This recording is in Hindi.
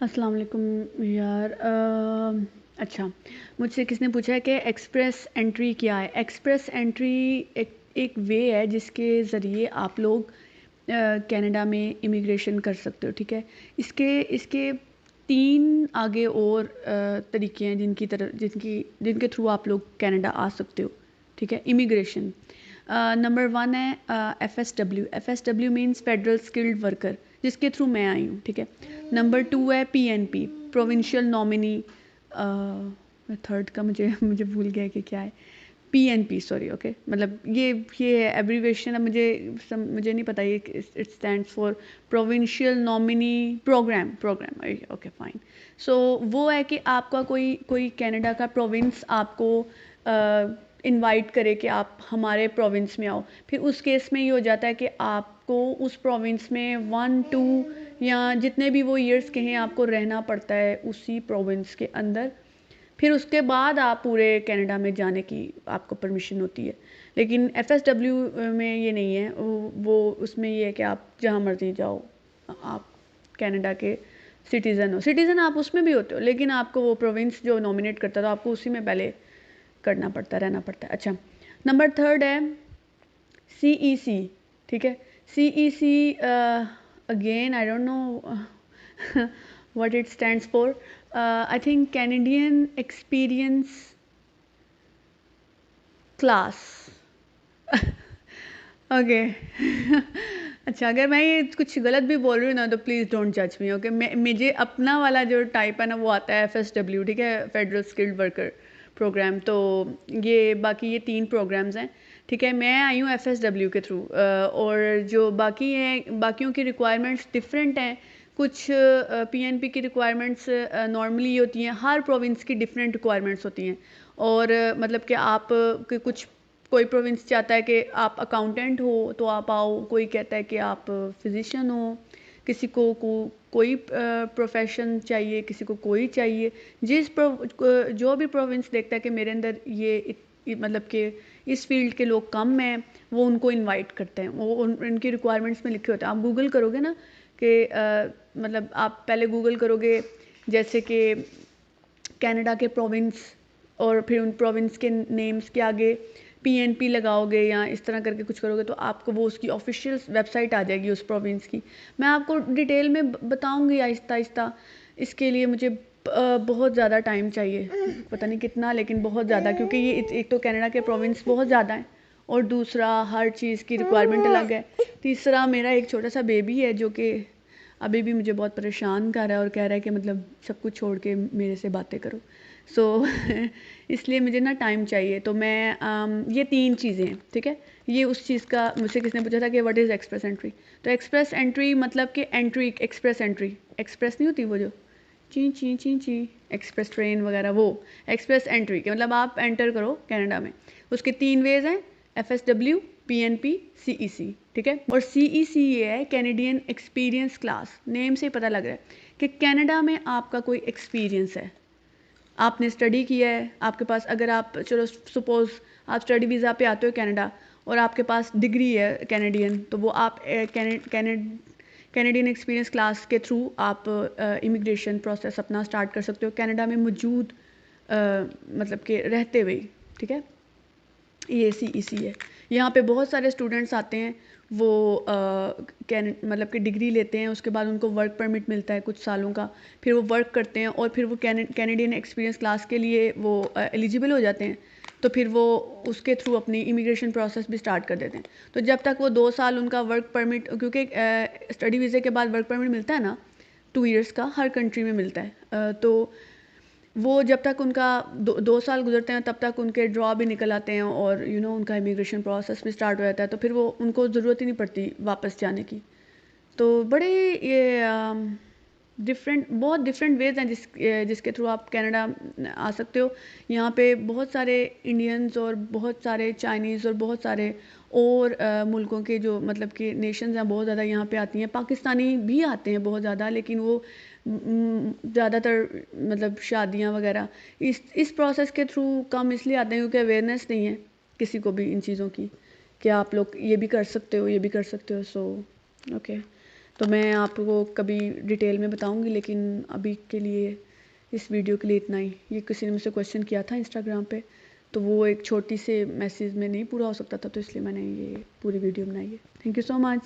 अस्सलाम वालेकुम यार। अच्छा, मुझसे किसने पूछा है कि एक्सप्रेस एंट्री क्या है। एक्सप्रेस एंट्री एक वे है जिसके ज़रिए आप लोग कनाडा में इमिग्रेशन कर सकते हो। ठीक है, इसके इसके तीन आगे और तरीके हैं जिनके थ्रू आप लोग कनाडा आ सकते हो। ठीक है, इमिग्रेशन नंबर 1 है FSW means federal skilled worker, जिसके थ्रू मैं आई हूँ। ठीक है, नंबर 2 है PNP, प्रोविंशियल नॉमिनी। थर्ड का मुझे भूल गया कि क्या है। PNP, सॉरी, ओके, मतलब ये है एब्रीवेशन। अब मुझे नहीं पता, ये it stands for provincial nominee program. Okay fine. So वो है कि आपका कोई कनाडा का प्रोविंस आपको इनवाइट करे कि आप हमारे प्रोविंस में आओ। फिर उस केस में ये हो जाता है कि आपको उस प्रोविंस में 1-2 या जितने भी वो ईयर्स कहें आपको रहना पड़ता है उसी प्रोविंस के अंदर। फिर उसके बाद आप पूरे कनाडा में जाने की आपको परमिशन होती है। लेकिन FSW में ये नहीं है। वो उसमें ये है कि आप जहाँ मर्जी जाओ, आप कनाडा के सिटीज़न आप उसमें भी होते हो, लेकिन आपको वो प्रोविंस जो नॉमिनेट करता है तो आपको उसी में पहले रहना पड़ता है। अच्छा, नंबर 3 है CEC। ठीक है, CEC again I don't know what it stands for. I think Canadian Experience Class. Okay. अच्छा, अगर मैं ये कुछ गलत भी बोल रही हूँ ना तो प्लीज़ डोंट जज मी। ओके, मुझे अपना वाला जो टाइप है ना वो आता है FSW। ठीक है, फेडरल स्किल्ड वर्कर प्रोग्राम। तो ये बाकी ये 3 प्रोग्राम्स हैं। ठीक है, मैं आई हूँ FSW के थ्रू, और जो बाकी हैं बाकियों की रिक्वायरमेंट्स डिफरेंट हैं। कुछ PNP की रिक्वायरमेंट्स नॉर्मली होती हैं, हर प्रोविंस की डिफरेंट रिक्वायरमेंट्स होती हैं। और मतलब कि आप कुछ कोई प्रोविंस चाहता है कि आप अकाउंटेंट हो तो आप आओ, कोई कहता है कि आप फिजिशियन हो, किसी को कोई प्रोफेशन चाहिए, किसी को कोई चाहिए। जो भी प्रोविंस देखता है कि मेरे अंदर मतलब कि इस फील्ड के लोग कम हैं, वो उनको इनवाइट करते हैं। वो उनकी रिक्वायरमेंट्स में लिखे होते हैं। आप गूगल करोगे ना कि मतलब आप पहले गूगल करोगे जैसे कि कनाडा के प्रोविंस, और फिर उन प्रोविंस के नेम्स के आगे PNP लगाओगे या इस तरह करके कुछ करोगे तो आपको वो उसकी ऑफिशियल वेबसाइट आ जाएगी उस प्रोविंस की। मैं आपको डिटेल में बताऊंगी आहिस्ता आहिस्ता। इसके लिए मुझे बहुत ज़्यादा टाइम चाहिए, पता नहीं कितना, लेकिन बहुत ज़्यादा, क्योंकि ये एक तो कनाडा के प्रोविंस बहुत ज़्यादा है, और दूसरा हर चीज़ की रिक्वायरमेंट अलग है। तीसरा मेरा एक छोटा सा बेबी है जो कि अभी भी मुझे बहुत परेशान कर रहा है और कह रहा है कि मतलब सब कुछ छोड़ के मेरे से बातें करो। सो इसलिए मुझे ना टाइम चाहिए। तो मैं ये 3 चीज़ें हैं। ठीक है, ये उस चीज़ का मुझसे किसने पूछा था कि व्हाट इज़ एक्सप्रेस एंट्री। तो एक्सप्रेस एंट्री मतलब कि एंट्री, एक्सप्रेस नहीं होती वो जो ची ची ची ची एक्सप्रेस ट्रेन वगैरह, वो एक्सप्रेस एंट्री के मतलब आप एंटर करो कनाडा में। उसके 3 वेज हैं, FSW, PNP, CEC। ठीक है, और CEC ये है कैनेडियन एक्सपीरियंस क्लास। नेम से ही पता लग रहा है कि कनाडा में आपका कोई एक्सपीरियंस है, आपने स्टडी किया है, आपके पास, अगर आप चलो सपोज आप स्टडी वीज़ा पे आते हो कनाडा और आपके पास डिग्री है कैनेडियन, तो वो आप कैनेडियन एक्सपीरियंस क्लास के थ्रू आप इमिग्रेशन प्रोसेस अपना स्टार्ट कर सकते हो कनाडा में मौजूद मतलब कि रहते हुए। ठीक है, ये CEC है। यहाँ पे बहुत सारे स्टूडेंट्स आते हैं, वो मतलब कि डिग्री लेते हैं, उसके बाद उनको वर्क परमिट मिलता है कुछ सालों का, फिर वो वर्क करते हैं और फिर वो कैनेडियन एक्सपीरियंस क्लास के लिए वो एलिजिबल हो जाते हैं। तो फिर वो उसके थ्रू अपनी इमिग्रेशन प्रोसेस भी स्टार्ट कर देते हैं। तो जब तक वो 2 साल उनका वर्क परमिट, क्योंकि स्टडी वीज़े के बाद वर्क परमिट मिलता है ना, 2 ईयर्स का हर कंट्री में मिलता है। तो वो जब तक उनका 2 साल गुजरते हैं तब तक उनके ड्रॉ भी निकल आते हैं और उनका इमिग्रेशन प्रोसेस भी स्टार्ट हो जाता है। तो फिर वो उनको ज़रूरत ही नहीं पड़ती वापस जाने की। तो बड़े ये बहुत डिफरेंट वेज हैं जिसके थ्रू आप कनाडा आ सकते हो। यहाँ पे बहुत सारे इंडियंस और बहुत सारे चाइनीज़ और बहुत सारे और मुल्कों के जो मतलब कि नेशंस हैं बहुत ज़्यादा यहाँ पे आती हैं। पाकिस्तानी भी आते हैं बहुत ज़्यादा, लेकिन वो ज़्यादातर मतलब शादियाँ वगैरह इस प्रोसेस के थ्रू कम इसलिए आते हैं क्योंकि अवेयरनेस नहीं है किसी को भी इन चीज़ों की कि आप लोग ये भी कर सकते हो, ये भी कर सकते हो। सो ओके, तो मैं आपको कभी डिटेल में बताऊंगी, लेकिन अभी के लिए इस वीडियो के लिए इतना ही। ये किसी ने मुझसे क्वेश्चन किया था इंस्टाग्राम पे, तो वो एक छोटी से मैसेज में नहीं पूरा हो सकता था, तो इसलिए मैंने ये पूरी वीडियो बनाई है। Thank you so much.